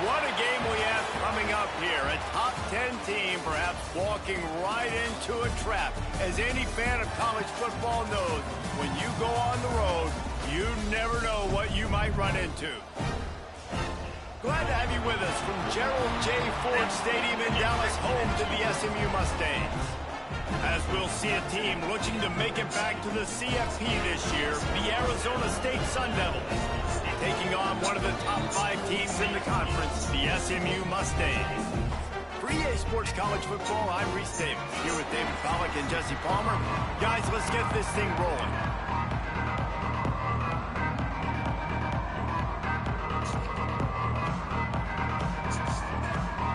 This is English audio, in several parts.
What a game we have coming up here. A top 10 team perhaps walking right into a trap. As any fan of college football knows, when you go on the road, you never know what you might run into. Glad to have you with us from Gerald J. Ford Stadium in Dallas, home to the SMU Mustangs. As we'll see a team looking to make it back to the CFP this year, the Arizona State Sun Devils, taking on one of the top 5 teams in the conference, the SMU Mustangs. For EA Sports College Football, I'm Reese Davis, here with David Pollack and Jesse Palmer. Guys, let's get this thing rolling.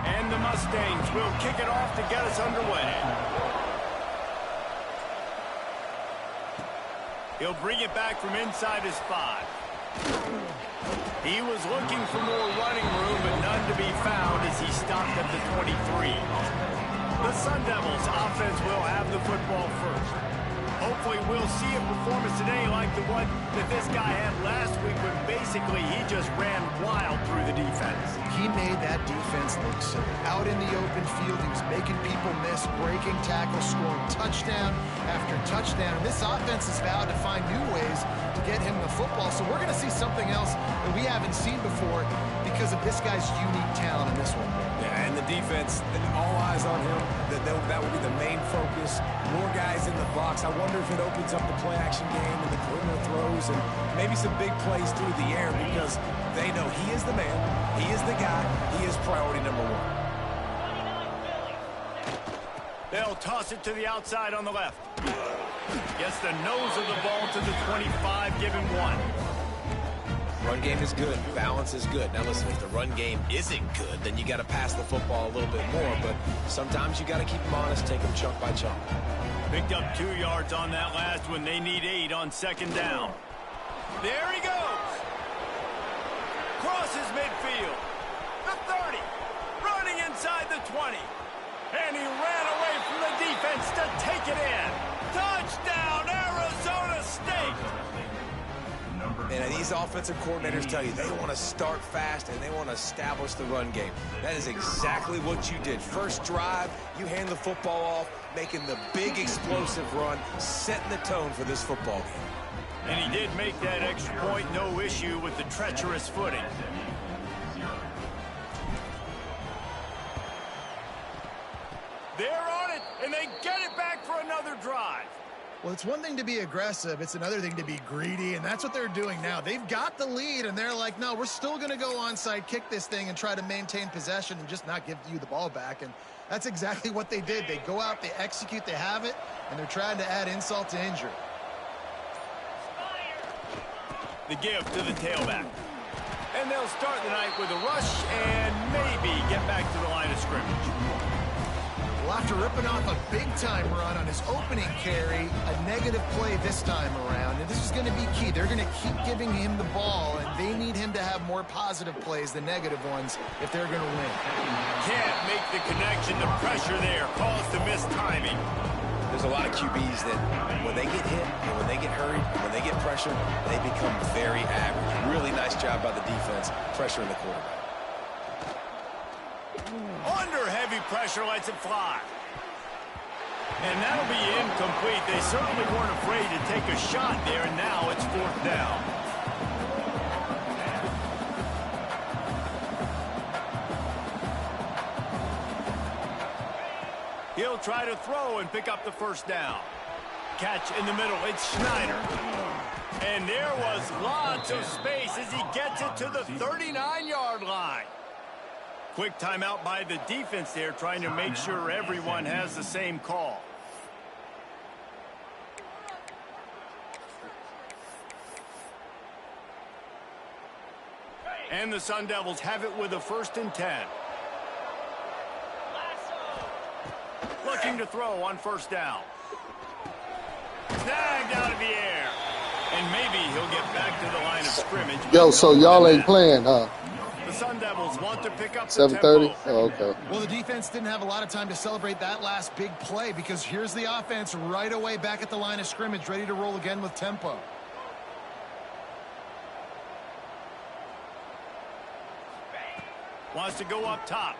And the Mustangs will kick it off to get us underway. He'll bring it back from inside his 5. He was looking for more running room, but none to be found as he stopped at the 23. The Sun Devils offense will have the football first. Hopefully we'll see a performance today like the one that this guy had last week when basically he just ran wild through the defense. He made that defense look silly. Out in the open field, he was making people miss, breaking tackles, scoring touchdown after touchdown. And this offense has vowed to find new ways to get him the football. So we're going to see something else that we haven't seen before because of this guy's unique talent in this one. Yeah, and the defense, all eyes on him. That will be the main focus. More guys in the box. I wonder if it opens up the play-action game and the perimeter throws and maybe some big plays through the air because they know he is the man, he is the guy, he is priority number 1. They'll toss it to the outside on the left. Gets the nose of the ball to the 25, give him 1. Run game is good. Balance is good. Now listen, if the run game isn't good, then you got to pass the football a little bit more. But sometimes you got to keep them honest, take them chunk by chunk. Picked up 2 yards on that last one. They need 8 on 2nd down. There he goes. Crosses midfield. The 30. Running inside the 20. And he ran away from the defense to take it in. Touchdown, Arizona State. And these offensive coordinators tell you they want to start fast and they want to establish the run game. That is exactly what you did. First drive, you hand the football off, making the big explosive run, setting the tone for this football game. And he did make that extra point, no issue with the treacherous footing. They're on it, and they get it back for another drive. Well, it's one thing to be aggressive. It's another thing to be greedy, and that's what they're doing now. They've got the lead, and they're like, no, we're still going to go onside, kick this thing, and try to maintain possession and just not give you the ball back. And that's exactly what they did. They go out, they execute, they have it, and they're trying to add insult to injury. The give to the tailback. And they'll start the night with a rush and maybe get back to the line of scrimmage. Well, after ripping off a big-time run on his opening carry, a negative play this time around, and this is going to be key. They're going to keep giving him the ball, and they need him to have more positive plays than negative ones if they're going to win. Can't make the connection. The pressure there caused the missed timing. There's a lot of QBs that when they get hit and when they get hurried and when they get pressured, they become very average. Really nice job by the defense, pressuring the quarterback. Under heavy pressure, lets it fly. And that'll be incomplete. They certainly weren't afraid to take a shot there, and now it's 4th down. He'll try to throw and pick up the 1st down. Catch in the middle, it's Schneider. And there was lots of space as he gets it to the 39-yard line. Quick timeout by the defense there, trying to make sure everyone has the same call. And the Sun Devils have it with a 1st and 10. Looking to throw on 1st down. Snagged out of the air. And maybe he'll get back to the line of scrimmage. Yo, so y'all ain't playing, huh? The Sun Devils want to pick up the 7:30? Oh, okay. Well, the defense didn't have a lot of time to celebrate that last big play because here's the offense right away back at the line of scrimmage, ready to roll again with tempo. Wants to go up top.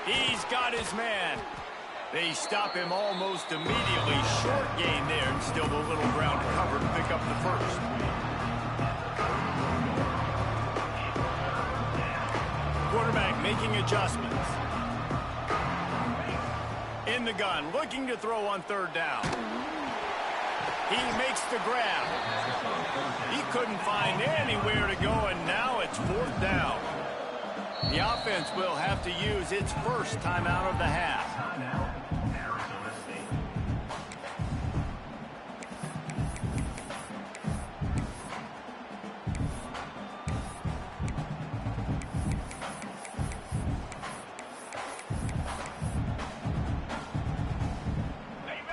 He's got his man. They stop him almost immediately. Short gain there, and still a little ground to cover to pick up the first. Quarterback making adjustments. In the gun, looking to throw on third down. He makes the grab. He couldn't find anywhere to go, and now it's fourth down. The offense will have to use its first timeout of the half.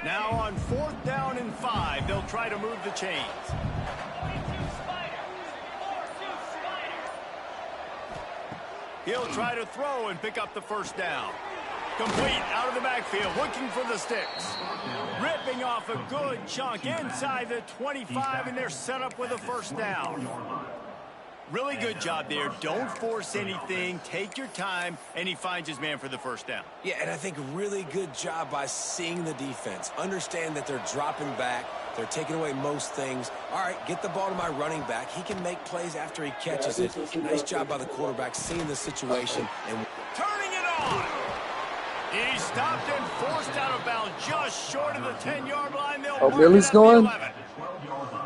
Now on 4th down and 5, they'll try to move the chains. He'll try to throw and pick up the first down. Complete out of the backfield, looking for the sticks. Ripping off a good chunk inside the 25, and they're set up with a first down. Really good job there. Don't force anything. Take your time, and he finds his man for the first down. Yeah, and I think really good job by seeing the defense. Understand that they're dropping back. They're taking away most things. All right, get the ball to my running back. He can make plays after he catches it. Nice job by the quarterback seeing the situation and turning it on. He stopped and forced out of bounds just short of the 10-yard line. They'll mark Billy's it at going? the 11.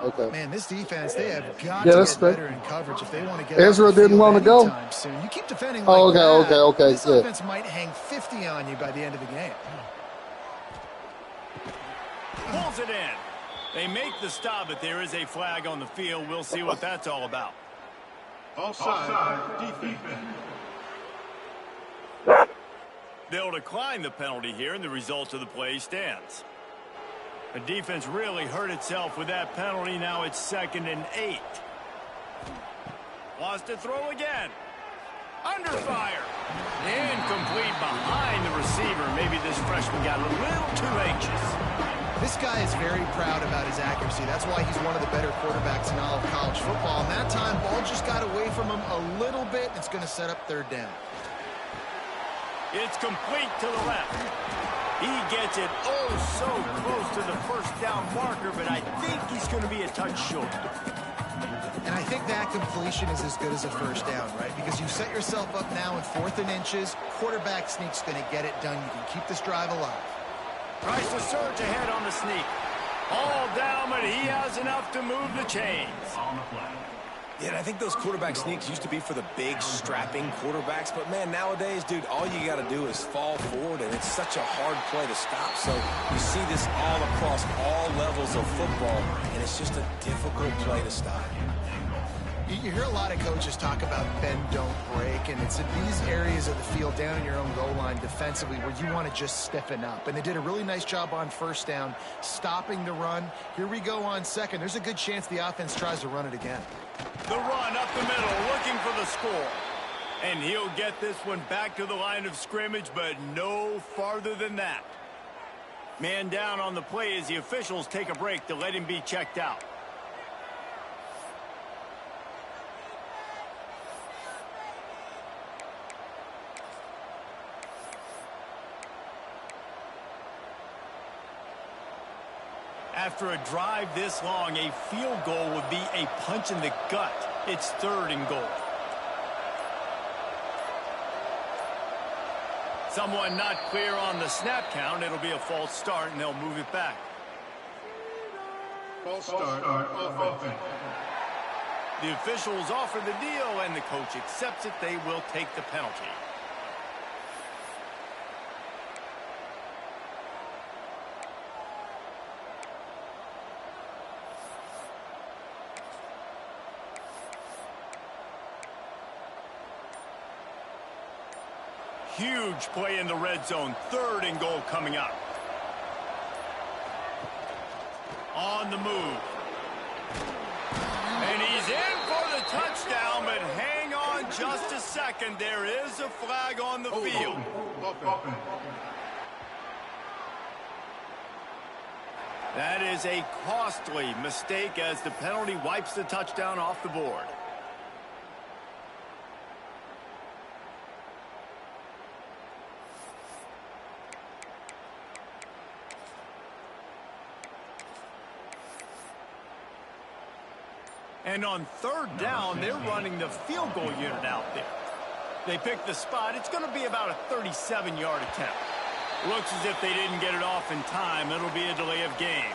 Okay. Man, this defense, they have got to get better in coverage if they want to get Ezra didn't want to go soon. You keep defending like that. Okay. This offense might hang 50 on you by the end of the game. Pulls it in. They make the stop, but there is a flag on the field. We'll see what that's all about. Offside, defense. They'll decline the penalty here, and the result of the play stands. The defense really hurt itself with that penalty. Now it's 2nd and 8. Wants to throw again. Under fire. Incomplete behind the receiver. Maybe this freshman got a little too anxious. This guy is very proud about his accuracy. That's why he's one of the better quarterbacks in all of college football. And that time, ball just got away from him a little bit. It's going to set up 3rd down. It's complete to the left. He gets it so close to the first down marker, but I think he's going to be a touch short. And I think that completion is as good as a first down, right? Because you set yourself up now in 4th and inches. Quarterback sneak's going to get it done. You can keep this drive alive. Tries to surge ahead on the sneak. All down, but he has enough to move the chains. Yeah, and I think those quarterback sneaks used to be for the big, strapping quarterbacks. But, man, nowadays, dude, all you got to do is fall forward, and it's such a hard play to stop. So you see this all across all levels of football, and it's just a difficult play to stop. You hear a lot of coaches talk about bend, don't break, and it's in these areas of the field down in your own goal line defensively where you want to just stiffen up. And they did a really nice job on first down, stopping the run. Here we go on 2nd. There's a good chance the offense tries to run it again. The run up the middle, looking for the score. And he'll get this one back to the line of scrimmage, but no farther than that. Man down on the play as the officials take a break to let him be checked out. After a drive this long, a field goal would be a punch in the gut. It's 3rd and goal. Someone not clear on the snap count. It'll be a false start, and they'll move it back. False start, offense. The officials offer the deal, and the coach accepts it. They will take the penalty. Huge play in the red zone. 3rd and goal coming up. On the move. And he's in for the touchdown, but hang on just a second. There is a flag on the field. That is a costly mistake as the penalty wipes the touchdown off the board. And on third down, they're running the field goal unit out there. They pick the spot. It's going to be about a 37-yard attempt. Looks as if they didn't get it off in time. It'll be a delay of game.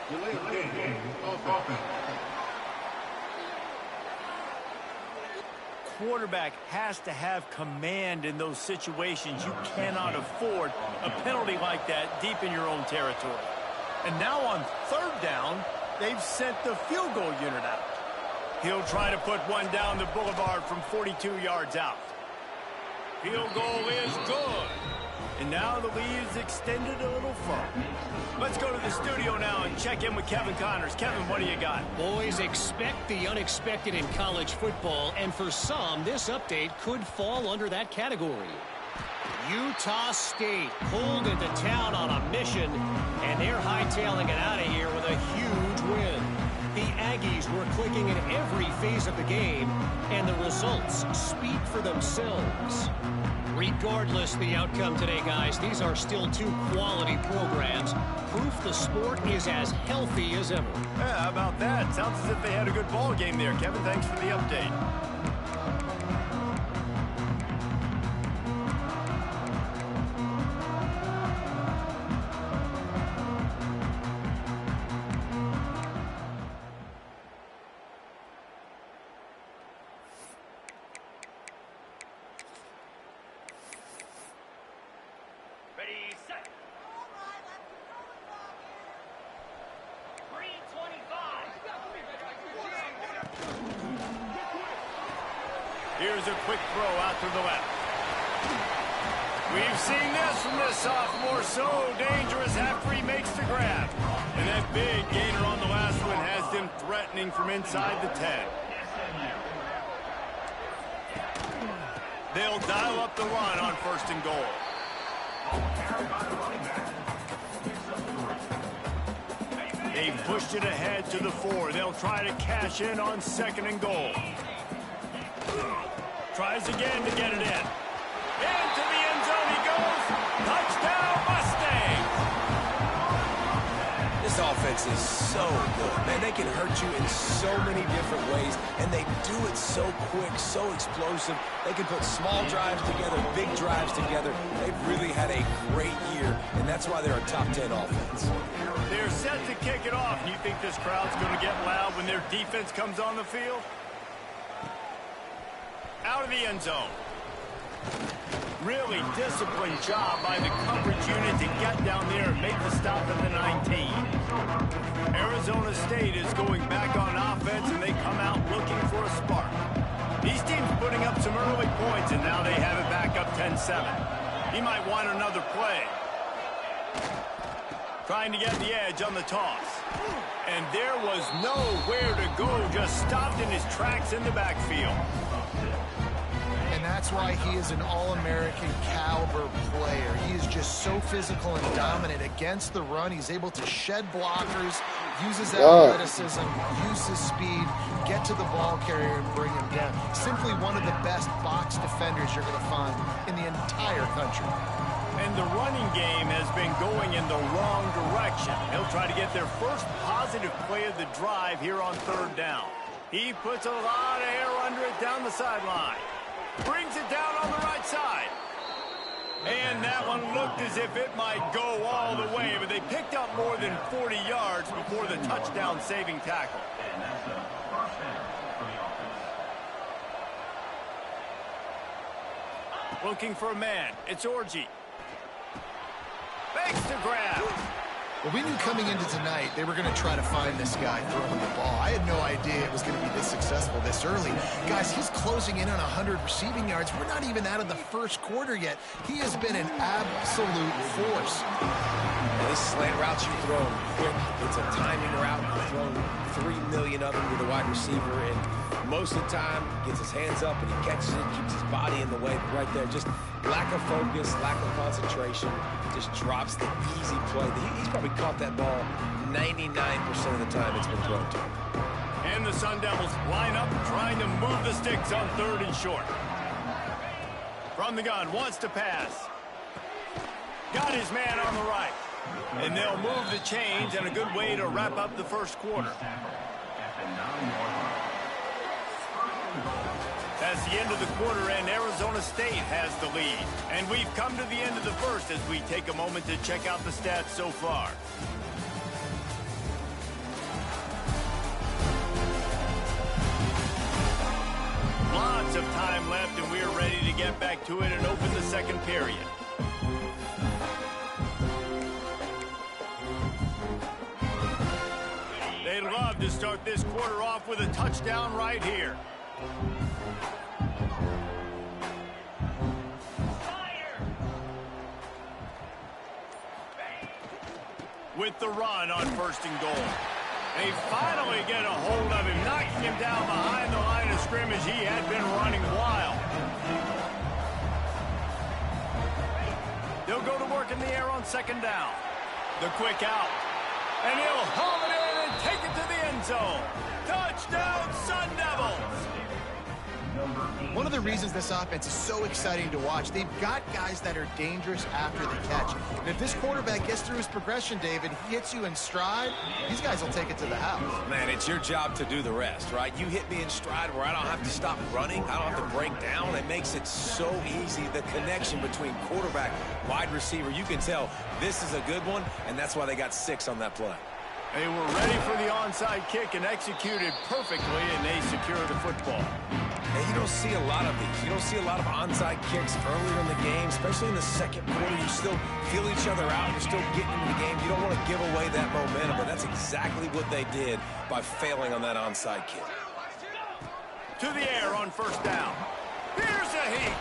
Delay of game. Offense. Quarterback has to have command in those situations. You cannot afford a penalty like that deep in your own territory. And now on third down, they've sent the field goal unit out. He'll try to put one down the boulevard from 42 yards out. Field goal is good. And now the lead is extended a little further. Let's go to the studio now and check in with Kevin Connors. Kevin, what do you got? Boys, expect the unexpected in college football, and for some, this update could fall under that category. Utah State pulled into town on a mission, and they're hightailing it out of here with a huge win. The Aggies were clicking in every phase of the game, and the results speak for themselves. Regardless the outcome today, guys, these are still two quality programs. Proof the sport is as healthy as ever. Yeah, how about that? Sounds as if they had a good ball game there. Kevin, thanks for the update. Here's a quick throw out to the left. We've seen this from this sophomore. So dangerous after he makes the grab. And that big gainer on the last one has them threatening from inside the 10. They'll dial up the run on first and goal. They've pushed it ahead to the 4. They'll try to cash in on second and goal. Tries again to get it in. Into the end zone he goes. Touchdown, Mustangs! This offense is so good. Man, they can hurt you in so many different ways, and they do it so quick, so explosive. They can put small drives together, big drives together. They've really had a great year, and that's why they're a top 10 offense. They're set to kick it off. You think this crowd's going to get loud when their defense comes on the field? Out of the end zone. Really disciplined job by the coverage unit to get down there and make the stop at the 19. Arizona State is going back on offense, and they come out looking for a spark. These teams putting up some early points, and now they have it back up 10-7. He might want another play. Trying to get the edge on the toss. And there was nowhere to go, just stopped in his tracks in the backfield. And that's why he is an All-American caliber player. He is just so physical and dominant against the run. He's able to shed blockers, use his athleticism, use his speed, get to the ball carrier and bring him down. Simply one of the best box defenders you're going to find in the entire country. And the running game has been going in the wrong direction. He'll try to get their first positive play of the drive here on third down. He puts a lot of air under it down the sideline. Brings it down on the right side. And that one looked as if it might go all the way, but they picked up more than 40 yards before the touchdown-saving tackle. Looking for a man. It's Orji. Makes the grab. Well, we knew coming into tonight they were going to try to find this guy throwing the ball. I had no idea it was going to be this successful this early. Guys, he's closing in on 100 receiving yards. We're not even out of the first quarter yet. He has been an absolute force. These slant routes you throw quick. It's a timing route. You've thrown 3 million of them to the wide receiver, and most of the time he gets his hands up and he catches it, keeps his body in the way. But right there, just lack of focus, lack of concentration, just drops the easy play. He's probably caught that ball 99% of the time it's been thrown to him. And the Sun Devils line up trying to move the sticks on third and short. From the gun, wants to pass. Got his man on the right. And they'll move the chains, and a good way to wrap up the first quarter. That's the end of the quarter, and Arizona State has the lead. And we've come to the end of the first as we take a moment to check out the stats so far. Lots of time left, and we're ready to get back to it and open the second period. They'd love to start this quarter off with a touchdown right here. With the run on 1st and goal. They finally get a hold of him, knocking him down behind the line of scrimmage. He had been running wild. They'll go to work in the air on 2nd down. The quick out. And he'll haul it in and take it to the end zone. Touchdown, Sun Devils! One of the reasons this offense is so exciting to watch, they've got guys that are dangerous after the catch. And if this quarterback gets through his progression, David, he hits you in stride, these guys will take it to the house. Man, it's your job to do the rest, right? You hit me in stride where I don't have to stop running. I don't have to break down. It makes it so easy. The connection between quarterback, wide receiver, you can tell this is a good one, and that's why they got 6 on that play. They were ready for the onside kick and executed perfectly, and they secure the football. And you don't see a lot of these. You don't see a lot of onside kicks earlier in the game, especially in the second quarter. You still feel each other out. You're still getting into the game. You don't want to give away that momentum, but that's exactly what they did by failing on that onside kick. To the air on 1st down. Here's a heat.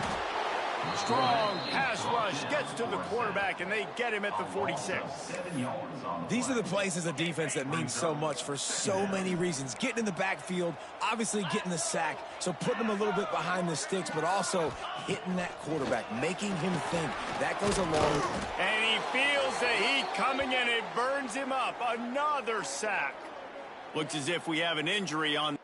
Strong pass rush gets to the quarterback, and they get him at the 46. These are the plays as a defense that mean so much for so many reasons. Getting in the backfield, obviously getting the sack, so putting them a little bit behind the sticks, but also hitting that quarterback, making him think. That goes along. And he feels the heat coming, and it burns him up. Another sack. Looks as if we have an injury on...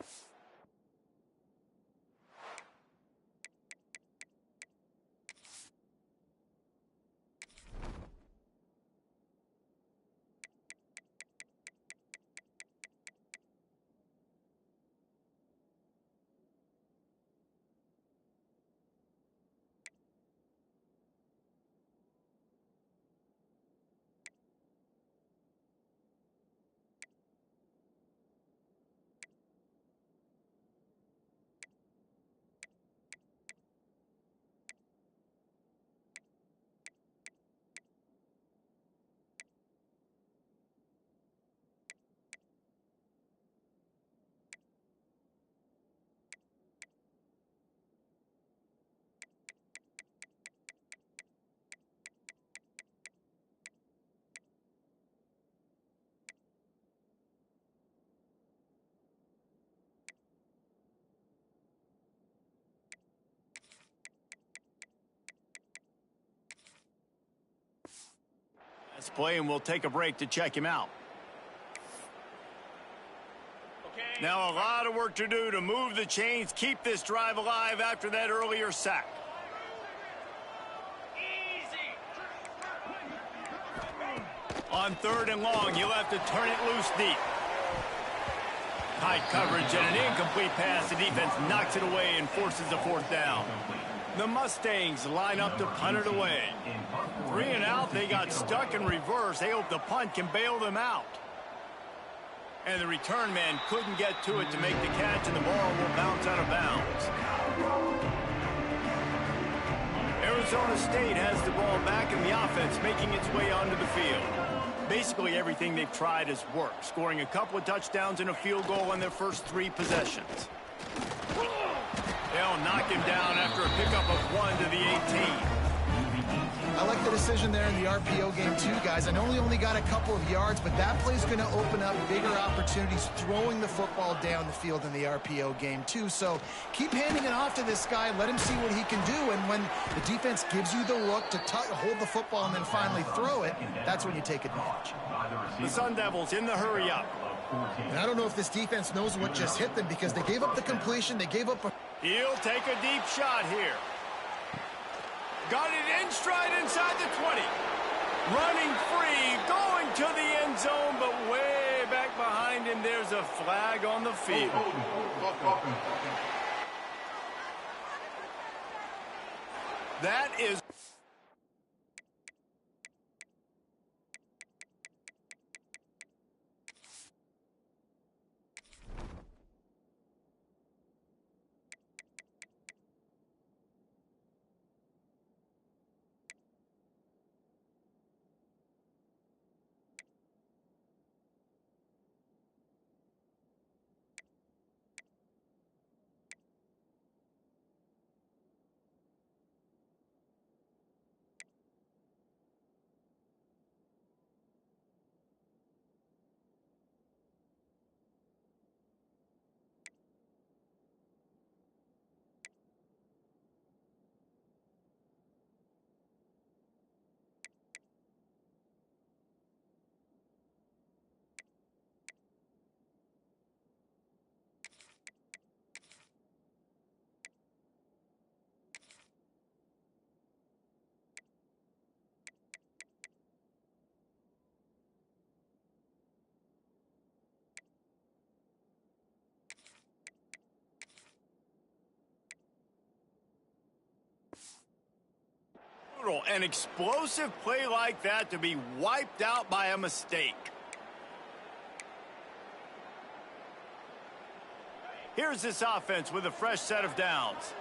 Let's play, and we'll take a break to check him out. Now a lot of work to do to move the chains, keep this drive alive after that earlier sack. On 3rd and long, you'll have to turn it loose deep. Tight coverage and an incomplete pass. The defense knocks it away and forces a 4th down. The Mustangs line up to punt it away. 3 and out, they got stuck in reverse. They hope the punt can bail them out. And the return man couldn't get to it to make the catch, and the ball will bounce out of bounds. Arizona State has the ball back, and the offense making its way onto the field. Basically everything they've tried has worked, scoring a couple of touchdowns and a field goal on their first 3 possessions. They'll knock him down after a pickup of 1 to the 18. I like the decision there in the RPO game too, guys. I know he only got a couple of yards, but that play's going to open up bigger opportunities throwing the football down the field in the RPO game too. So keep handing it off to this guy. Let him see what he can do. And when the defense gives you the look to hold the football and then finally throw it, that's when you take advantage. The Sun Devils in the hurry up. And I don't know if this defense knows what just hit them because they gave up the completion. They gave up a... He'll take a deep shot here. Got it in stride inside the 20. Running free, going to the end zone, but way back behind him. And there's a flag on the field. That is... An explosive play like that to be wiped out by a mistake. Here's this offense with a fresh set of downs.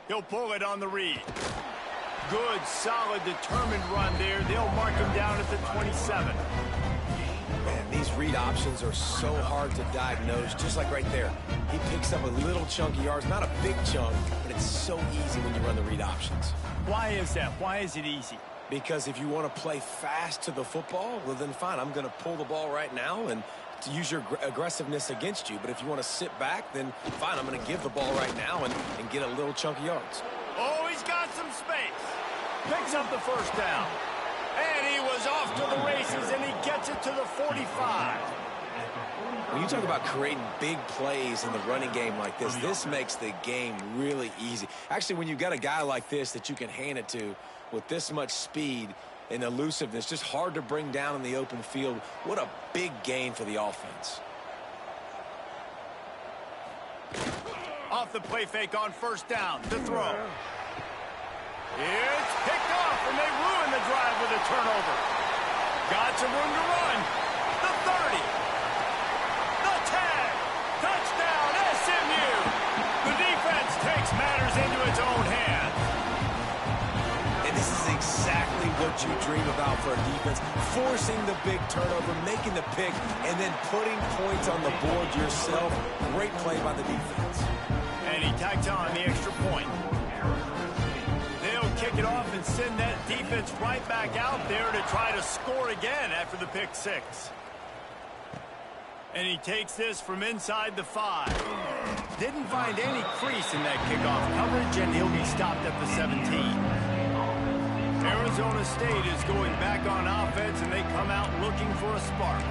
He'll pull it on the read. Good, solid, determined run there. They'll mark him down at the 27. Man, these read options are so hard to diagnose, just like right there. He picks up a little chunk of yards, not a big chunk, but it's so easy when you run the read options. Why is that? Why is it easy? Because if you want to play fast to the football, well then fine, I'm going to pull the ball right now and to use your aggressiveness against you. But if you want to sit back, then fine, I'm going to give the ball right now and get a little chunk of yards. Oh, he's got some space. Picks up the first down. And he was off to the races, and he gets it to the 45. When you talk about creating big plays in the running game like this makes the game really easy. Actually, when you've got a guy like this that you can hand it to with this much speed and elusiveness, just hard to bring down in the open field, what a big gain for the offense. Off the play fake on first down, to throw. It's picked off, and they ruin the drive with a turnover. Got some room to run. The 30. The 10. Touchdown, SMU. The defense takes matters into its own hands. And this is exactly what you dream about for a defense. Forcing the big turnover, making the pick, and then putting points on the board yourself. Great play by the defense. And he tacks on the extra point. Kick it off and send that defense right back out there to try to score again after the pick six. And he takes this from inside the 5. Didn't find any crease in that kickoff coverage, and he'll be stopped at the 17. Arizona State is going back on offense, and they come out looking for a spark.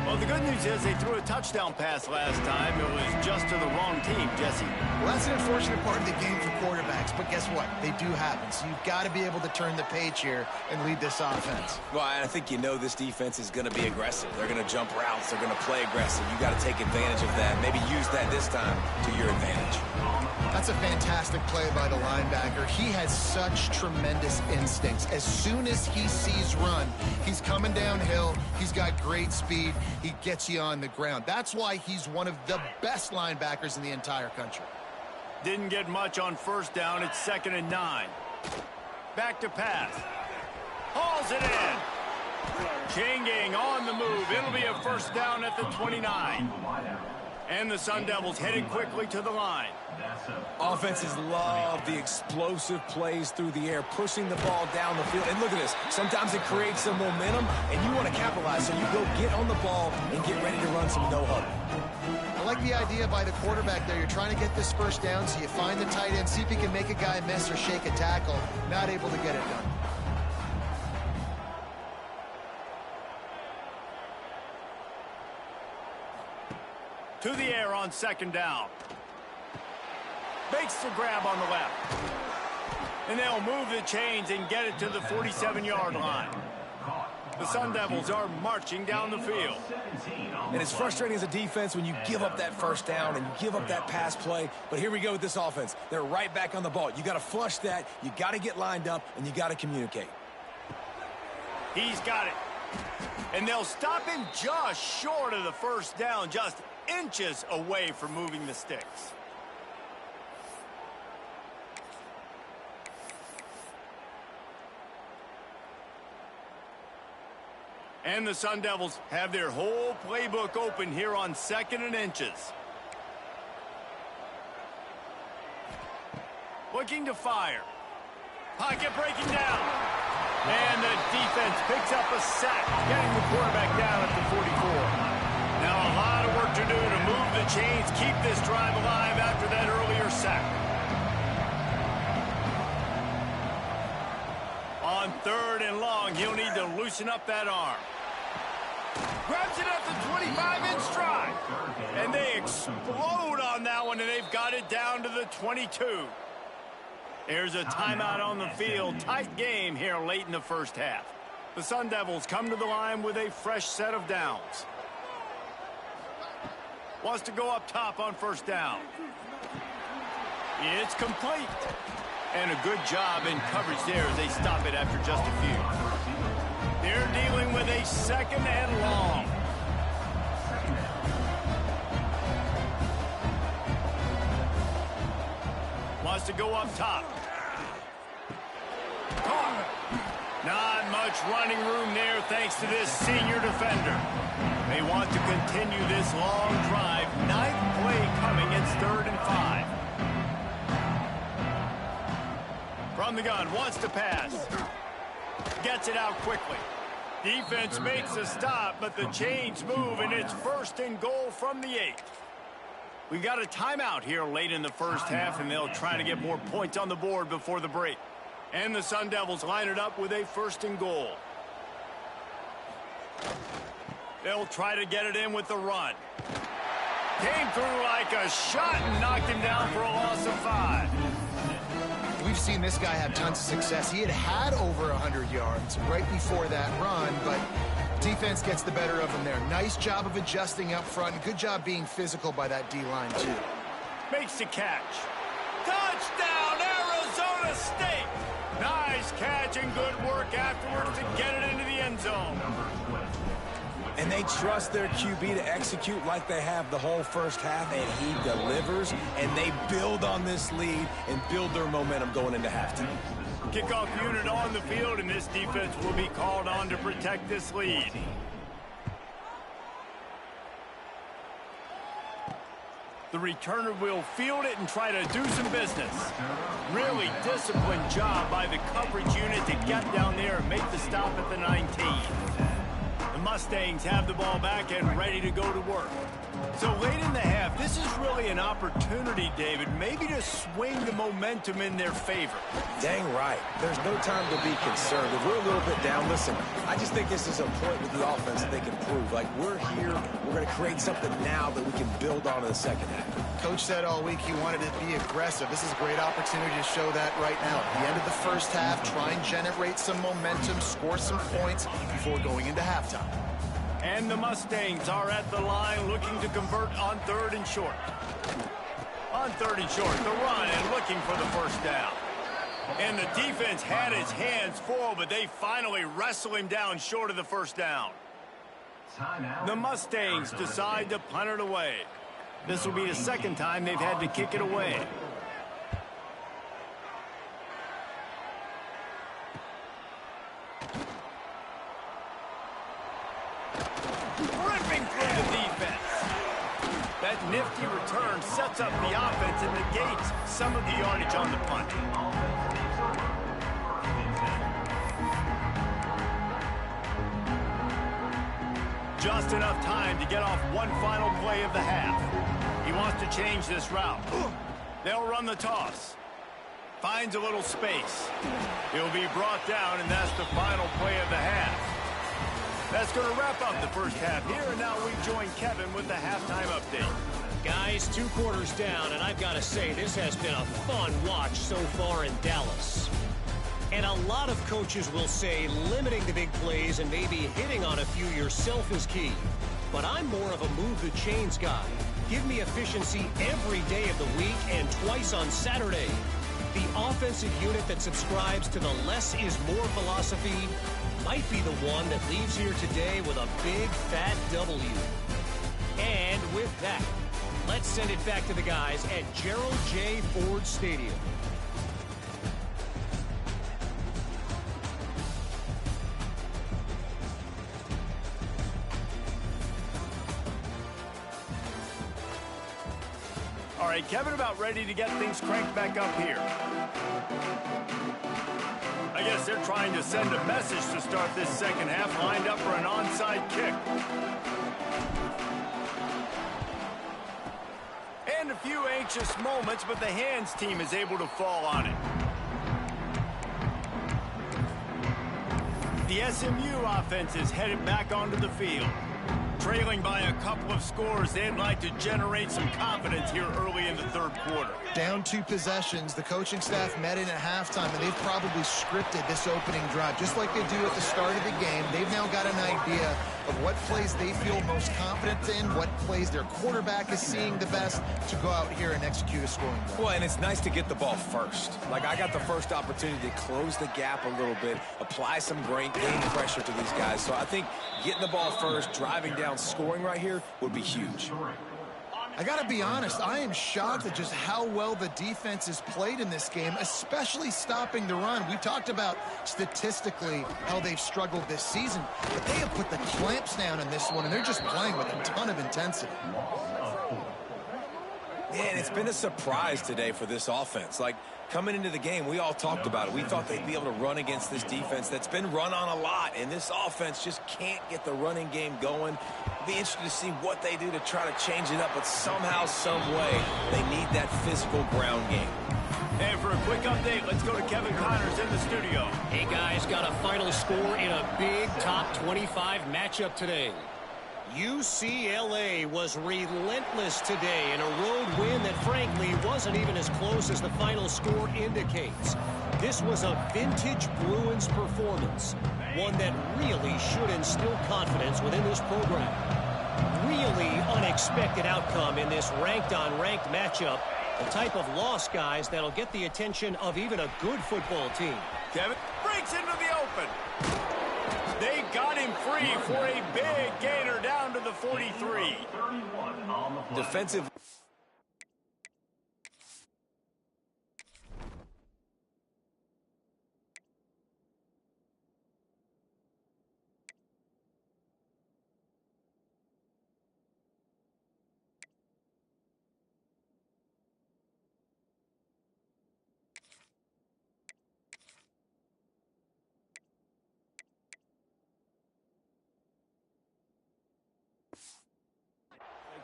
Well, the good news is they threw a touchdown pass last time. It was just to the wrong team, Jesse. Well, that's an unfortunate part of the game for quarterbacks, but guess what? They do happen. So you've got to be able to turn the page here and lead this offense. Well, I think you know this defense is going to be aggressive. They're going to jump routes. They're going to play aggressive. You got to take advantage of that. Maybe use that this time to your advantage. That's a fantastic play by the linebacker. He has such tremendous instincts. As soon as he sees run, he's coming downhill. He's got great speed. He gets you on the ground. That's why he's one of the best linebackers in the entire country. Didn't get much on first down. It's 2nd and 9. Back to pass. Hauls it in. Changing on the move. It'll be a first down at the 29. And the Sun Devils headed quickly to the line. Offenses love the explosive plays through the air, pushing the ball down the field. And look at this. Sometimes it creates some momentum, and you want to capitalize. So you go get on the ball and get ready to run some no-huddle. I like the idea by the quarterback there. You're trying to get this first down, so you find the tight end, see if he can make a guy miss or shake a tackle. Not able to get it done. To the air on 2nd down. Makes the grab on the left. And they'll move the chains and get it to the 47-yard line. The Sun Devils are marching down the field. And it's frustrating as a defense when you give up that first down and you give up that pass play. But here we go with this offense. They're right back on the ball. You got to flush that. You got to get lined up, and you got to communicate. He's got it. And they'll stop him just short of the first down, just inches away from moving the sticks. And the Sun Devils have their whole playbook open here on 2nd and inches. Looking to fire. Pocket breaking down. And the defense picks up a sack, getting the quarterback down at the 44. Now a lot of work to do to move the chains, keep this drive alive after that earlier sack. On 3rd and long, he'll need to loosen up that arm. Grabs it at the 25-inch stride. And they explode on that one, and they've got it down to the 22. There's a timeout on the field. Tight game here late in the first half. The Sun Devils come to the line with a fresh set of downs. Wants to go up top on 1st down. It's complete. And a good job in coverage there as they stop it after just a few. They're dealing with a 2nd and long. Wants to go up top. Caught. Not much running room there thanks to this senior defender. They want to continue this long drive. 9th play coming. It's 3rd and 5. From the gun, wants to pass. Gets it out quickly. Defense makes a stop, but the chains move, and it's 1st and goal from the 8. We've got a timeout here late in the first half, and they'll try to get more points on the board before the break. And the Sun Devils line it up with a 1st and goal. They'll try to get it in with the run. Came through like a shot and knocked him down for a loss of 5. We've seen this guy have tons of success. He had over 100 yards right before that run, but defense gets the better of him there. Nice job of adjusting up front. Good job being physical by that D-line, too. Makes the catch. Touchdown, Arizona State! Nice catch and good work afterwards to get it into the end zone. And they trust their QB to execute like they have the whole first half, and he delivers, and they build on this lead and build their momentum going into halftime. Kickoff unit on the field, and this defense will be called on to protect this lead. The returner will field it and try to do some business. Really disciplined job by the coverage unit to get down there and make the stop at the 19. The Mustangs have the ball back and ready to go to work. So late in the half, this is really an opportunity, David, maybe to swing the momentum in their favor. Dang right. There's no time to be concerned. If we're a little bit down, listen, I just think this is a point with the offense that they can prove. Like, we're here, we're going to create something now that we can build on in the second half. Coach said all week he wanted to be aggressive. This is a great opportunity to show that right now. At the end of the first half, try and generate some momentum, score some points before going into halftime. And the Mustangs are at the line looking to convert on 3rd and short. On 3rd and short, the run and looking for the first down. And the defense had his hands full, but they finally wrestle him down short of the first down. The Mustangs decide to punt it away. This will be the 2nd time they've had to kick it away. Ripping through the defense. That nifty return sets up the offense and negates some of the yardage on the punt. Just enough time to get off one final play of the half. He wants to change this route. They'll run the toss. Finds a little space. He'll be brought down, and that's the final play of the half. That's going to wrap up the first half here, and now we join Kevin with the halftime update. Guys, 2 quarters down, and I've got to say, this has been a fun watch so far in Dallas. And a lot of coaches will say limiting the big plays and maybe hitting on a few yourself is key. But I'm more of a move the chains guy. Give me efficiency every day of the week and twice on Saturday. The offensive unit that subscribes to the less is more philosophy might be the one that leaves here today with a big fat W. And with that, let's send it back to the guys at Gerald J. Ford Stadium. All right, Kevin, about ready to get things cranked back up here. I guess they're trying to send a message to start this second half, lined up for an onside kick. And a few anxious moments, but the hands team is able to fall on it. The SMU offense is headed back onto the field. Trailing by a couple of scores, they'd like to generate some confidence here early in the third quarter. Down 2 possessions, the coaching staff met in at halftime, and they've probably scripted this opening drive. Just like they do at the start of the game, they've now got an idea of what plays they feel most confident in, what plays their quarterback is seeing the best to go out here and execute a scoring drive. Well, and it's nice to get the ball first. Like, I got the first opportunity to close the gap a little bit, apply some great game pressure to these guys. So I think getting the ball first, driving down, scoring right here would be huge. I got to be honest, I am shocked at just how well the defense has played in this game, especially stopping the run. We've talked about statistically how they've struggled this season, but they have put the clamps down in this one, and they're just playing with a ton of intensity. Man, it's been a surprise today for this offense. Like, coming into the game, we all talked about it. We thought they'd be able to run against this defense that's been run on a lot, and this offense just can't get the running game going. Be interested to see what they do to try to change it up, but somehow, some way, they need that physical ground game. And for a quick update, let's go to Kevin Connors in the studio. Hey guys, got a final score in a big top 25 matchup today. UCLA was relentless today in a road win that frankly wasn't even as close as the final score indicates. This was a vintage Bruins performance, one that really should instill confidence within this program. Really unexpected outcome in this ranked-on-ranked matchup, the type of loss, guys, that'll get the attention of even a good football team. Kevin breaks into the open. They got him free for a big gainer down to the 43. Defensive.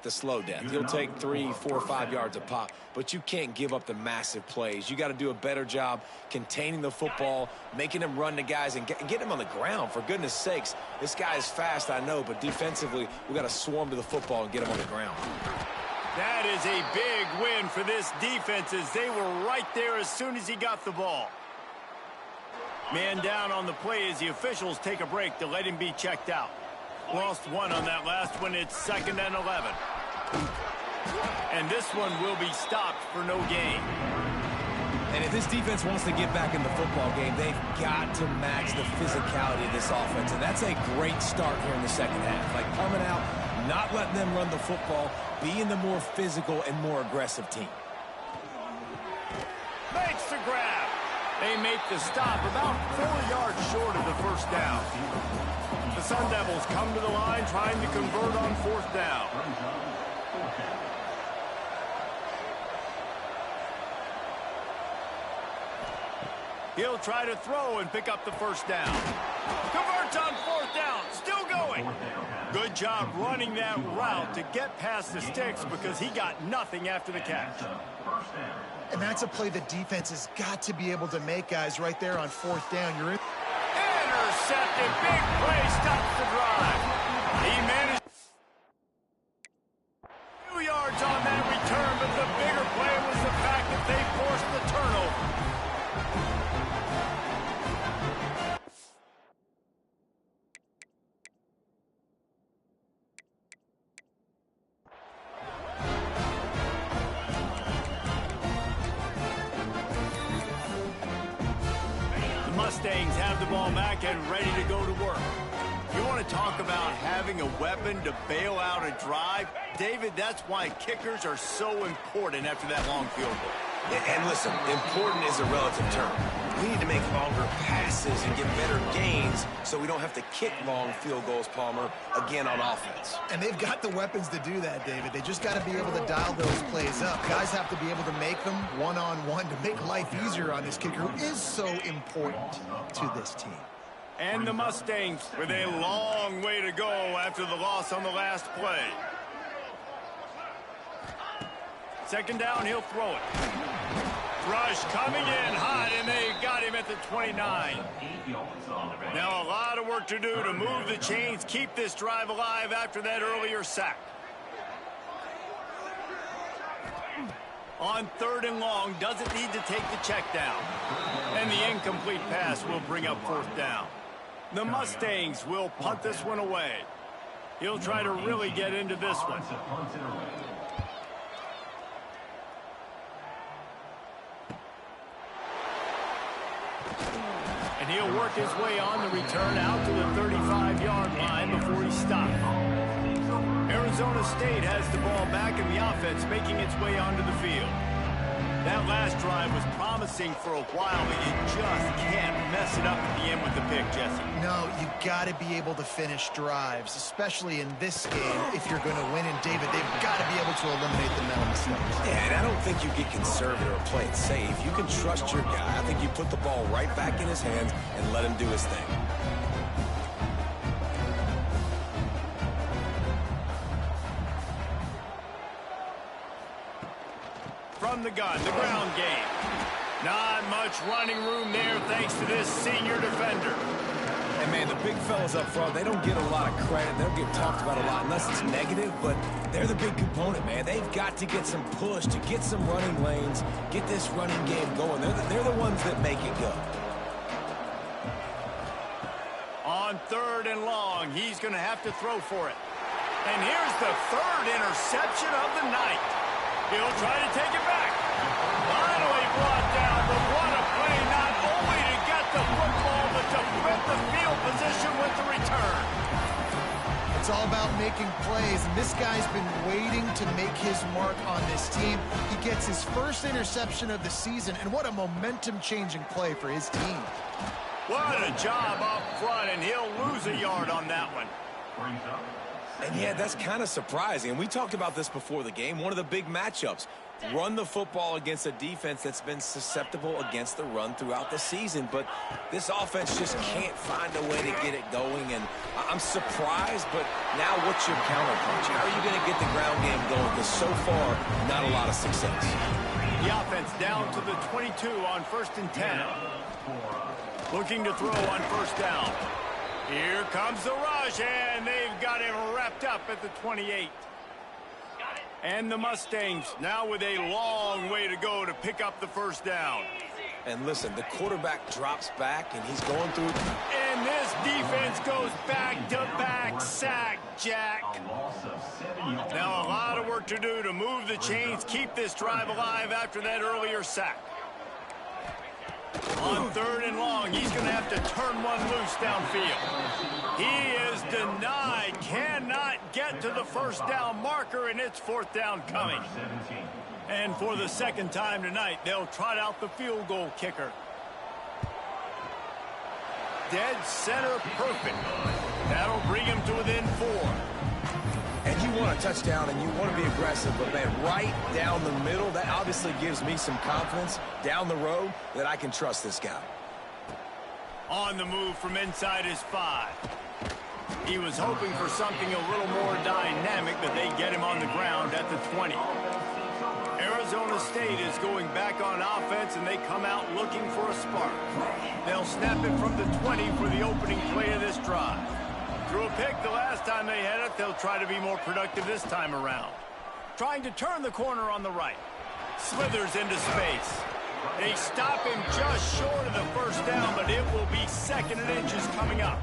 The slow death. He'll take 3, 4, 5 yards a pop, but you can't give up the massive plays. You got to do a better job containing the football, making him run to guys, and get him on the ground. For goodness sakes, this guy is fast, I know, but defensively, we got to swarm to the football and get him on the ground. That is a big win for this defense, as they were right there as soon as he got the ball. Man down on the play as the officials take a break to let him be checked out. Lost one on that last one. It's 2nd and 11. And this one will be stopped for no gain. And if this defense wants to get back in the football game, they've got to match the physicality of this offense. And that's a great start here in the second half. Like, coming out, not letting them run the football, being the more physical and more aggressive team. Makes the grab. They make the stop about 4 yards short of the first down. The Sun Devils come to the line trying to convert on 4th down. He'll try to throw and pick up the first down. Converts on 4th down. Still going. Good job running that route to get past the sticks because he got nothing after the catch. And that's a play the defense has got to be able to make, guys, right there on 4th down. You're in. Intercepted. Big play. Stops the drive. He managed 2 yards on that return, but the bigger play was the fact that they forced the turnover. Mustangs have the ball back and ready to go to work. You want to talk about having a weapon to bail out a drive? David, that's why kickers are so important after that long field goal. And listen, important is a relative term. We need to make longer passes and get better gains so we don't have to kick long field goals, Palmer, again on offense. And they've got the weapons to do that, David. They just got to be able to dial those plays up. Guys have to be able to make them one-on-one to make life easier on this kicker, who is so important to this team. And the Mustangs with a long way to go after the loss on the last play. Second down, he'll throw it. Rush coming in hot, and they got him at the 29. Now a lot of work to do to move the chains, keep this drive alive after that earlier sack. On 3rd and long, doesn't need to take the check down. And the incomplete pass will bring up 4th down. The Mustangs will punt this one away. He'll try to really get into this one. And he'll work his way on the return out to the 35-yard line before he stops. Arizona State has the ball back in the offense, making its way onto the field. That last drive was promising for a while, but you just can't mess it up at the end with the pick, Jesse. No, you got to be able to finish drives, especially in this game if you're going to win. And David, they've got to be able to eliminate the mental mistakes. Yeah, and I don't think you get conservative or play it safe. You can trust your guy. I think you put the ball right back in his hands and let him do his thing. From the gun, the ground game. Not much running room there thanks to this senior defender. And, man, the big fellas up front, they don't get a lot of credit. They'll get talked about a lot unless it's negative, but they're the big component, man. They've got to get some push, to get some running lanes, get this running game going. They're the ones that make it go. On 3rd and long, he's going to have to throw for it. And here's the 3rd interception of the night. He'll try to take it back. Finally brought down, but what a play, not only to get the football, but to flip the field position with the return. It's all about making plays, and this guy's been waiting to make his mark on this team. He gets his first interception of the season, and what a momentum-changing play for his team. What a job up front, and he'll lose a yard on that one. And, yeah, that's kind of surprising. And we talked about this before the game. One of the big matchups. Run the football against a defense that's been susceptible against the run throughout the season. But this offense just can't find a way to get it going. And I'm surprised, but now what's your counterpunch? How are you going to get the ground game going? Because so far, not a lot of success. The offense down to the 22 on 1st and 10. Looking to throw on 1st down. Here comes the rush, and they've got him wrapped up at the 28. And the Mustangs now with a long way to go to pick up the 1st down. And listen, the quarterback drops back, and he's going through. And this defense goes back-to-back sack, Jack. Now a lot of work to do to move the chains, keep this drive alive after that earlier sack. On 3rd and long, he's going to have to turn one loose downfield. He is denied, cannot get to the 1st down marker, and it's 4th down coming. And for the 2nd time tonight, they'll trot out the field goal kicker. Dead center perfect. That'll bring him to within 4. And you want a touchdown and you want to be aggressive, but, man, right down the middle, that obviously gives me some confidence down the road that I can trust this guy. On the move from inside his 5. He was hoping for something a little more dynamic, but they get him on the ground at the 20. Arizona State is going back on offense, and they come out looking for a spark. They'll snap it from the 20 for the opening play of this drive. Threw a pick the last time they had it. They'll try to be more productive this time around. Trying to turn the corner on the right. Slithers into space. They stop him just short of the first down, but it will be 2nd and inches coming up.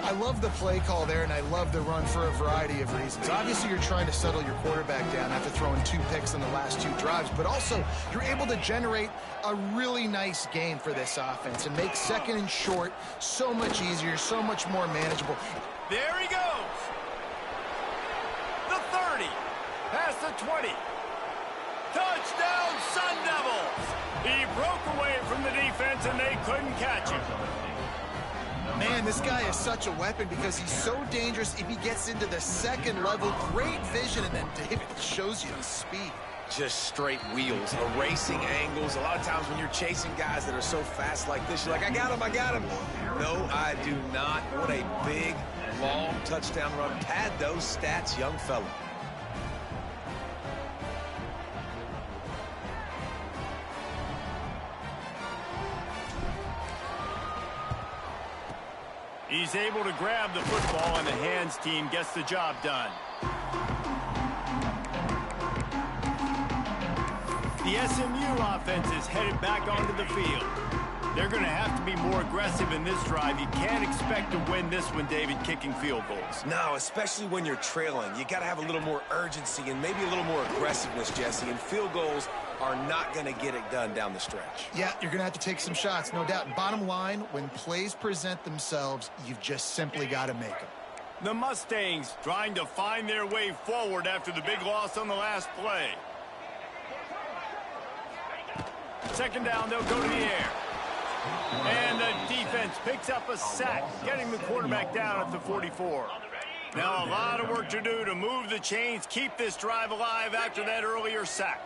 I love the play call there, and I love the run for a variety of reasons. Obviously, you're trying to settle your quarterback down after throwing 2 picks in the last 2 drives, but also you're able to generate a really nice gain for this offense and make 2nd and short so much easier, so much more manageable. There he goes. The 30, past the 20. Touchdown, Sun Devils! He broke away from the defense, and they couldn't catch him. Man, this guy is such a weapon because he's so dangerous if he gets into the 2nd level. Great vision, and then David shows you the speed. Just straight wheels, erasing angles. A lot of times when you're chasing guys that are so fast like this, you're like, I got him, I got him. No, I do not. What a big, long touchdown run. Pad those stats, young fella. He's able to grab the football, and the hands team gets the job done. The SMU offense is headed back onto the field. They're going to have to be more aggressive in this drive. You can't expect to win this one, David, kicking field goals. No, especially when you're trailing. You got to have a little more urgency and maybe a little more aggressiveness, Jesse. And field goals are not going to get it done down the stretch. Yeah, you're going to have to take some shots, no doubt. Bottom line, when plays present themselves, you've just simply got to make them. The Mustangs trying to find their way forward after the big loss on the last play. 2nd down, they'll go to the air. And the defense picks up a sack, getting the quarterback down at the 44. Now a lot of work to do to move the chains, keep this drive alive after that earlier sack.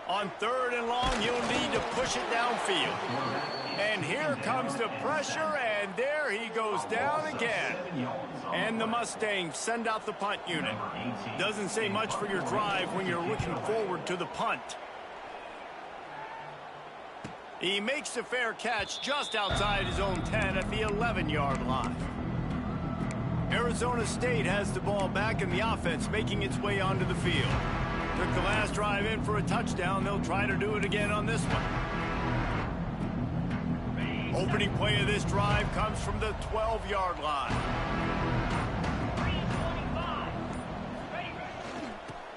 On 3rd and long, you'll need to push it downfield. And here comes the pressure, and there he goes down again. And the Mustangs send out the punt unit. Doesn't say much for your drive when you're looking forward to the punt. He makes the fair catch just outside his own 10 at the 11-yard line. Arizona State has the ball back in the offense, making its way onto the field. Took the last drive in for a touchdown. They'll try to do it again on this one. Opening play of this drive comes from the 12-yard line.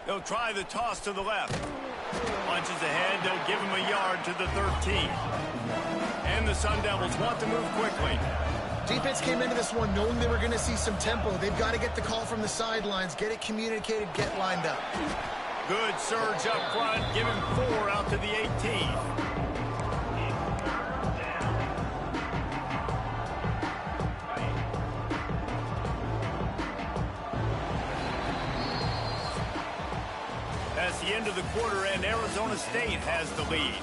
They'll try the toss to the left. Punches ahead, they'll give him a yard to the 13. And the Sun Devils want to move quickly. Defense came into this one knowing they were going to see some tempo. They've got to get the call from the sidelines, get it communicated, get lined up. Good surge up front, give him 4 out to the 18. That's the end of the quarter, and Arizona State has the lead.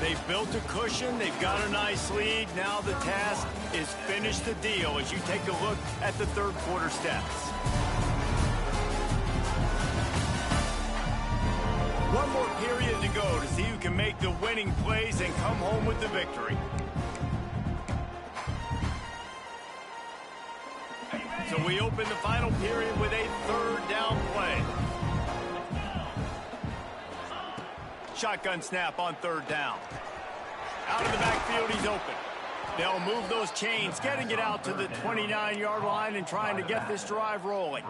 They've built a cushion. They've got a nice lead. Now the task is finish the deal as you take a look at the 3rd quarter stats. One more period to go to see who can make the winning plays and come home with the victory. So we open the final period with a 3rd down play. Shotgun snap on 3rd down. Out of the backfield, he's open. They'll move those chains, getting it out to the 29-yard line and trying to get this drive rolling.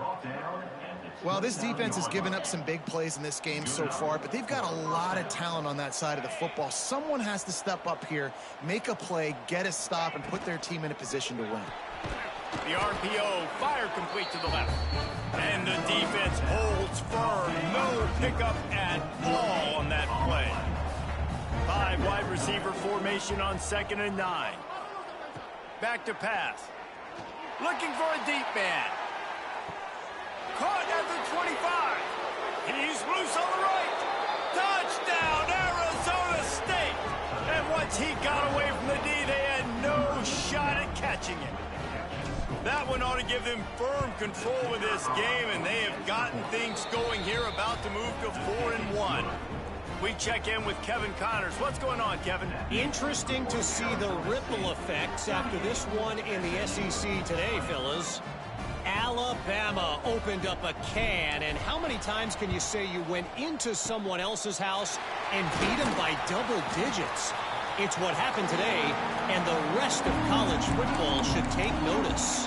Well, this defense has given up some big plays in this game so far, but they've got a lot of talent on that side of the football. Someone has to step up here, make a play, get a stop, and put their team in a position to win. The RPO, fire complete to the left. And the defense holds firm. No pickup at all on that play. 5 wide receiver formation on 2nd and 9. Back to pass. Looking for a deep man. Caught at the 25. He's loose on the right. Touchdown, Arizona State. And once he got away from the D, they had no shot at catching it. That one ought to give them firm control of this game, and they have gotten things going here, about to move to 4-1. We check in with Kevin Connors. What's going on, Kevin? Interesting to see the ripple effects after this one in the SEC today, fellas. Alabama opened up a can, and how many times can you say you went into someone else's house and beat them by double digits? It's what happened today, and the rest of college football should take notice.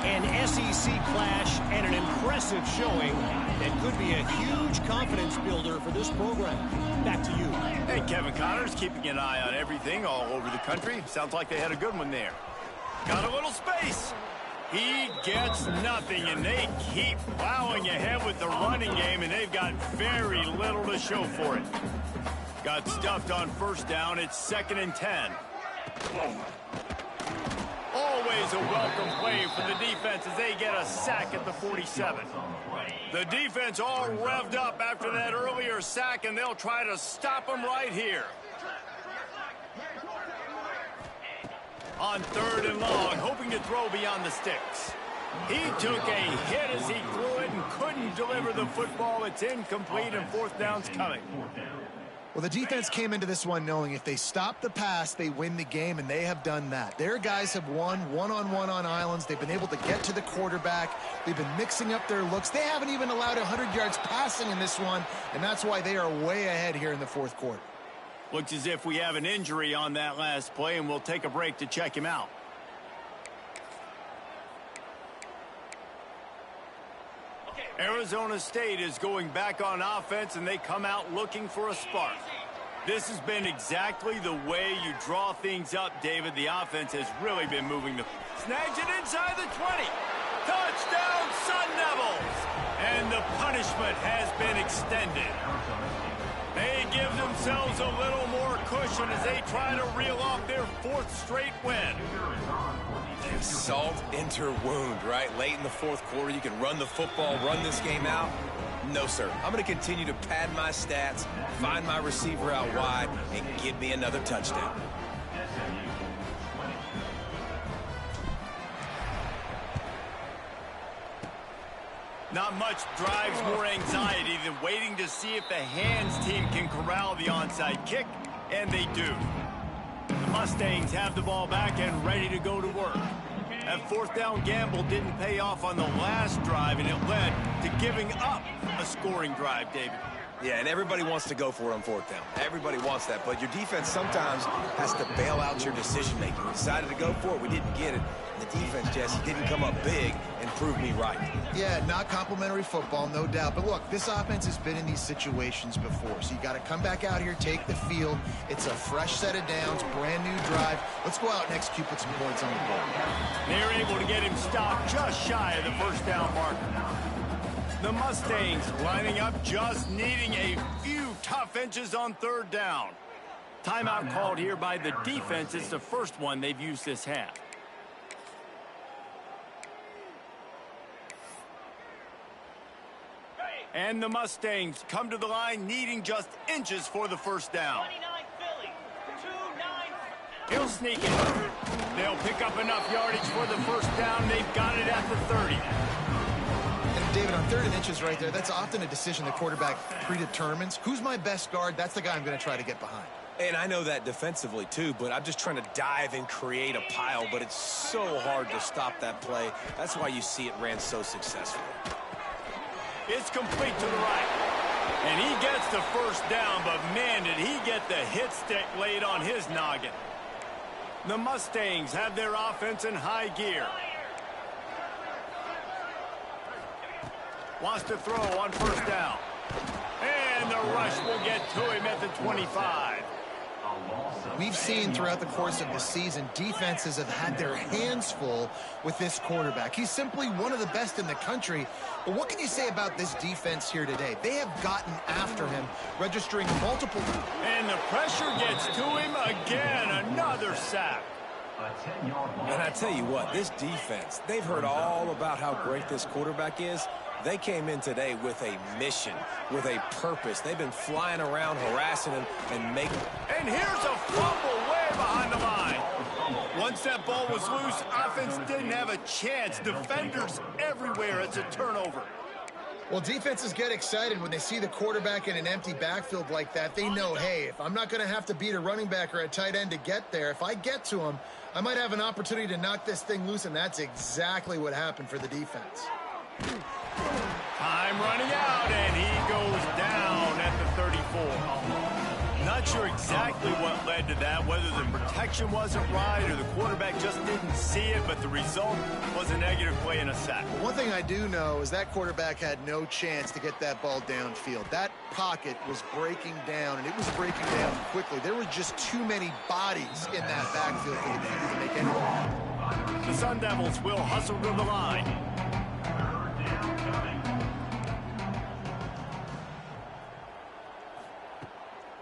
An SEC clash and an impressive showing that could be a huge confidence builder for this program. Back to you. Hey, Kevin Connors, keeping an eye on everything all over the country. Sounds like they had a good one there. Got a little space. He gets nothing, and they keep plowing ahead with the running game, and they've got very little to show for it. Got stuffed on first down. It's 2nd and 10. Always a welcome play for the defense as they get a sack at the 47. The defense all revved up after that earlier sack, and they'll try to stop them right here. On 3rd and long, hoping to throw beyond the sticks. He took a hit as he threw it and couldn't deliver the football. It's incomplete, and 4th down's coming. Well, the defense came into this one knowing if they stop the pass, they win the game, and they have done that. Their guys have won one-on-one on islands. They've been able to get to the quarterback. They've been mixing up their looks. They haven't even allowed 100 yards passing in this one, and that's why they are way ahead here in the 4th quarter. Looks as if we have an injury on that last play, and we'll take a break to check him out. Arizona State is going back on offense, and they come out looking for a spark. This has been exactly the way you draw things up, David. The offense has really been moving the... Snags it inside the 20. Touchdown, Sun Devils! And the punishment has been extended. They give themselves a little more cushion as they try to reel off their 4th straight win. Salt enter wound, right? Late in the 4th quarter, you can run the football, run this game out. No, sir. I'm going to continue to pad my stats, find my receiver out wide, and give me another touchdown. Not much drives more anxiety than waiting to see if the hands team can corral the onside kick, and they do. The Mustangs have the ball back and ready to go to work. That 4th down gamble didn't pay off on the last drive, and it led to giving up a scoring drive, David. Yeah, and everybody wants to go for it on 4th down. Everybody wants that, but your defense sometimes has to bail out your decision-making. We decided to go for it. We didn't get it. And the defense, Jesse, didn't come up big and prove me right. Yeah, not complimentary football, no doubt. But look, this offense has been in these situations before, so you got to come back out here, take the field. It's a fresh set of downs, brand new drive. Let's go out and execute, put some points on the board. They're able to get him stopped just shy of the 1st down marker. The Mustangs lining up, just needing a few tough inches on 3rd down. Timeout called here by the defense. It's the first one they've used this half. And the Mustangs come to the line needing just inches for the 1st down. He'll sneak it. They'll pick up enough yardage for the 1st down. They've got it at the 30. And David, on 3rd and inches right there, that's often a decision the quarterback predetermines. Who's my best guard? That's the guy I'm going to try to get behind. And I know that defensively, too, but I'm just trying to dive and create a pile, but it's so hard to stop that play. That's why you see it ran so successfully. It's complete to the right. And he gets the 1st down, but man, did he get the hit stick laid on his noggin. The Mustangs have their offense in high gear. Wants to throw on 1st down. And the rush will get to him at the 25. We've seen throughout the course of the season, defenses have had their hands full with this quarterback. He's simply one of the best in the country. But what can you say about this defense here today? They have gotten after him, registering multiple... And the pressure gets to him again. Another sack. And I tell you what, this defense, they've heard all about how great this quarterback is. They came in today with a mission, with a purpose. They've been flying around, harassing him, and making... And here's a fumble way behind the line. Once that ball was loose, offense didn't have a chance. Defenders everywhere. It's a turnover. Well, defenses get excited when they see the quarterback in an empty backfield like that. They know, hey, if I'm not going to have to beat a running back or a tight end to get there, if I get to him, I might have an opportunity to knock this thing loose, and that's exactly what happened for the defense. Time running out, and he goes down at the 34. Not sure exactly what led to that, whether the protection wasn't right or the quarterback just didn't see it, but the result was a negative play and a sack. Well, one thing I do know is that quarterback had no chance to get that ball downfield. That pocket was breaking down, and it was breaking down quickly. There were just too many bodies in that backfield for the QB to make anything. The Sun Devils will hustle to the line.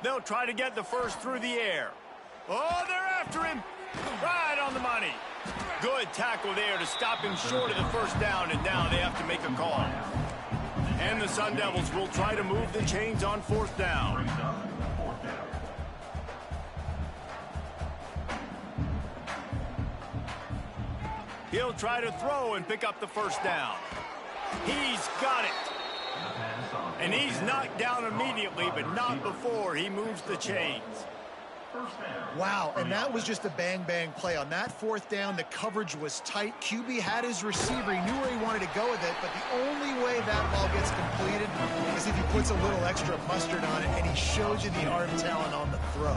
They'll try to get the first through the air. Oh, they're after him. Right on the money. Good tackle there to stop him short of the first down, and now they have to make a call. And the Sun Devils will try to move the chains on fourth down. He'll try to throw and pick up the first down. He's got it. And he's knocked down immediately, but not before he moves the chains. Wow, and that was just a bang-bang play. On that fourth down, the coverage was tight. QB had his receiver. He knew where he wanted to go with it, but the only way that ball gets completed is if he puts a little extra mustard on it, and he shows you the arm talent on the throw.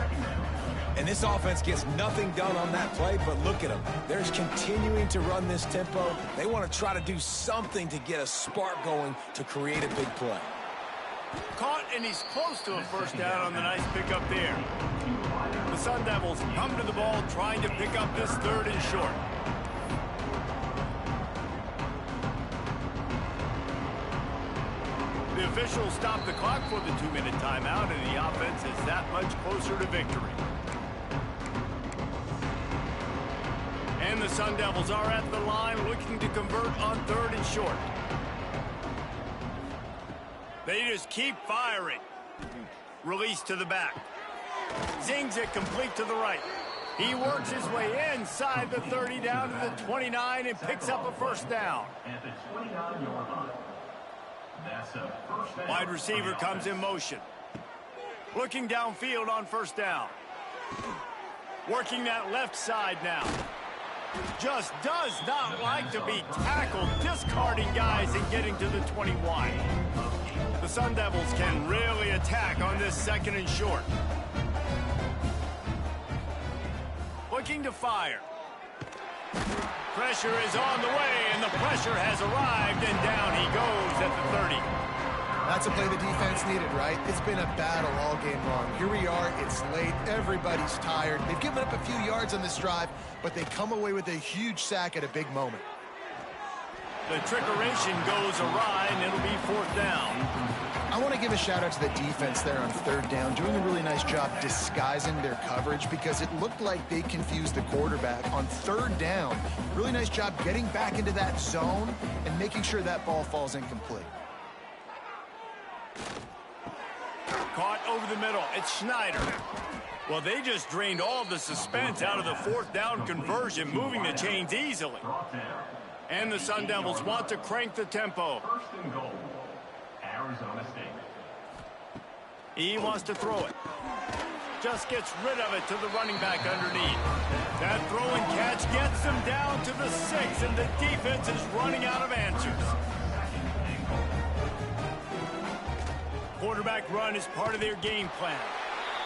And this offense gets nothing done on that play, but look at them. They're continuing to run this tempo. They want to try to do something to get a spark going to create a big play. Caught, and he's close to a first down on the nice pickup there. The Sun Devils come to the ball trying to pick up this third and short. The officials stop the clock for the 2-minute timeout, and the offense is that much closer to victory. And the Sun Devils are at the line looking to convert on third and short. They just keep firing. Release to the back. Zings it complete to the right. He works his way inside the 30 down to the 29 and picks up a first down. Wide receiver comes in motion. Looking downfield on first down. Working that left side now. Just does not like to be tackled, discarding guys and getting to the 21. The Sun Devils can really attack on this second and short. Looking to fire. Pressure is on the way, and the pressure has arrived, and down he goes at the 30. That's a play the defense needed, right? It's been a battle all game long. Here we are, it's late, everybody's tired. They've given up a few yards on this drive, but they come away with a huge sack at a big moment. The trickeration goes awry, and it'll be fourth down. I want to give a shout out to the defense there on third down, doing a really nice job disguising their coverage because it looked like they confused the quarterback on third down. Really nice job getting back into that zone and making sure that ball falls incomplete. Caught over the middle. It's Schneider. Well, they just drained all the suspense out of the fourth down conversion, moving the chains easily. And the Sun Devils want to crank the tempo. First and goal, Arizona State. He wants to throw it. Just gets rid of it to the running back underneath. That throw and catch gets them down to the 6, and the defense is running out of answers. Quarterback run is part of their game plan.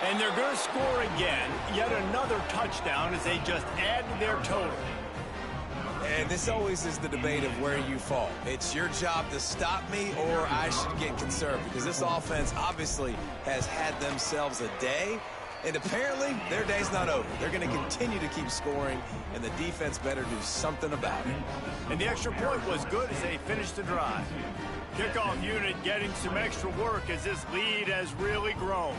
And they're going to score again. Yet another touchdown as they just add to their total. And this always is the debate of where you fall. It's your job to stop me, or I should get conservative, because this offense obviously has had themselves a day, and apparently their day's not over. They're going to continue to keep scoring, and the defense better do something about it. And the extra point was good as they finished the drive. Kickoff unit getting some extra work as this lead has really grown.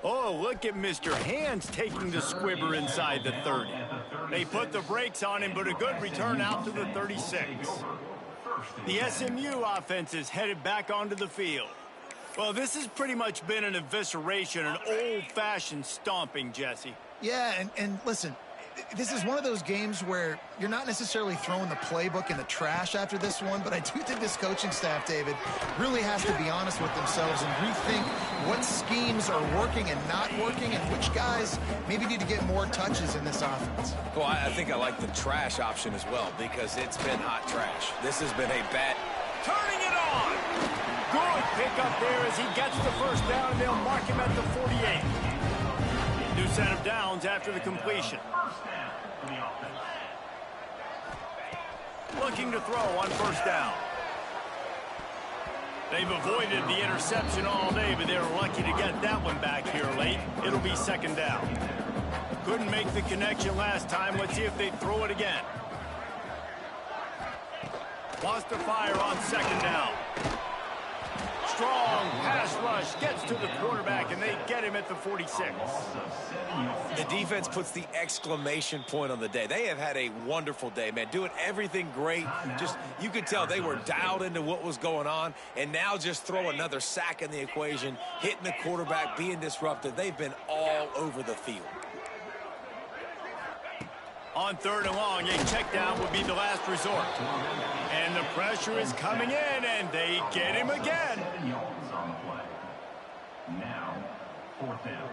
Oh, look at Mr. Hands taking the squibber inside the 30. They put the brakes on him, but a good return out to the 36. The SMU offense is headed back onto the field. Well, this has pretty much been an evisceration, an old-fashioned stomping, Jesse. Yeah, and listen, this is one of those games where you're not necessarily throwing the playbook in the trash after this one, but I do think this coaching staff, David, really has to be honest with themselves and rethink what schemes are working and not working and which guys maybe need to get more touches in this offense. Well, I think I like the trash option as well because it's been hot trash. This has been a bad... Turning it on! Good pickup there as he gets the first down, and they'll mark him at the 48. New set of downs after the completion. Looking to throw on first down. They've avoided the interception all day, but they're lucky to get that one back here late. It'll be second down. Couldn't make the connection last time. Let's see if they throw it again. Wants to fire on second down. Strong pass rush gets to the quarterback, and they get him at the 46. The defense puts the exclamation point on the day. They have had a wonderful day, man. Doing everything great. Just, you could tell they were dialed into what was going on, and now just throw another sack in the equation, hitting the quarterback, being disruptive. They've been all over the field. On third and long, a check down would be the last resort. And the pressure is coming in, and they get him again. 7 yards on the play. Now, fourth down.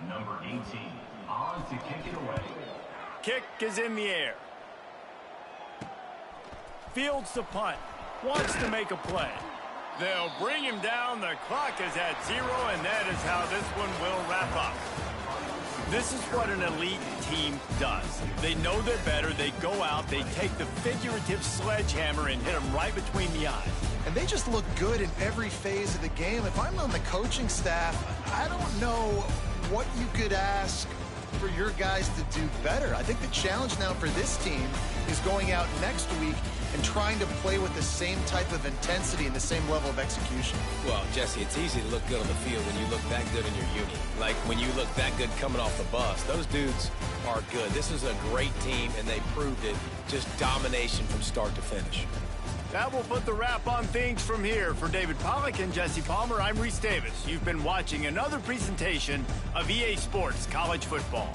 Number 18, on to kick it away. Kick is in the air. Fields the punt. Wants to make a play. They'll bring him down. The clock is at 0, and that is how this one will wrap up. This is what an elite team does. They know they're better. They go out. They take the figurative sledgehammer and hit them right between the eyes. And they just look good in every phase of the game. If I'm on the coaching staff, I don't know what you could ask for your guys to do better. I think the challenge now for this team is going out next week and trying to play with the same type of intensity and the same level of execution. Well, Jesse, it's easy to look good on the field when you look that good in your unit. Like when you look that good coming off the bus. Those dudes are good. This is a great team, and they proved it. Just domination from start to finish. That will put the wrap on things from here. For David Pollack and Jesse Palmer, I'm Reese Davis. You've been watching another presentation of EA Sports College Football.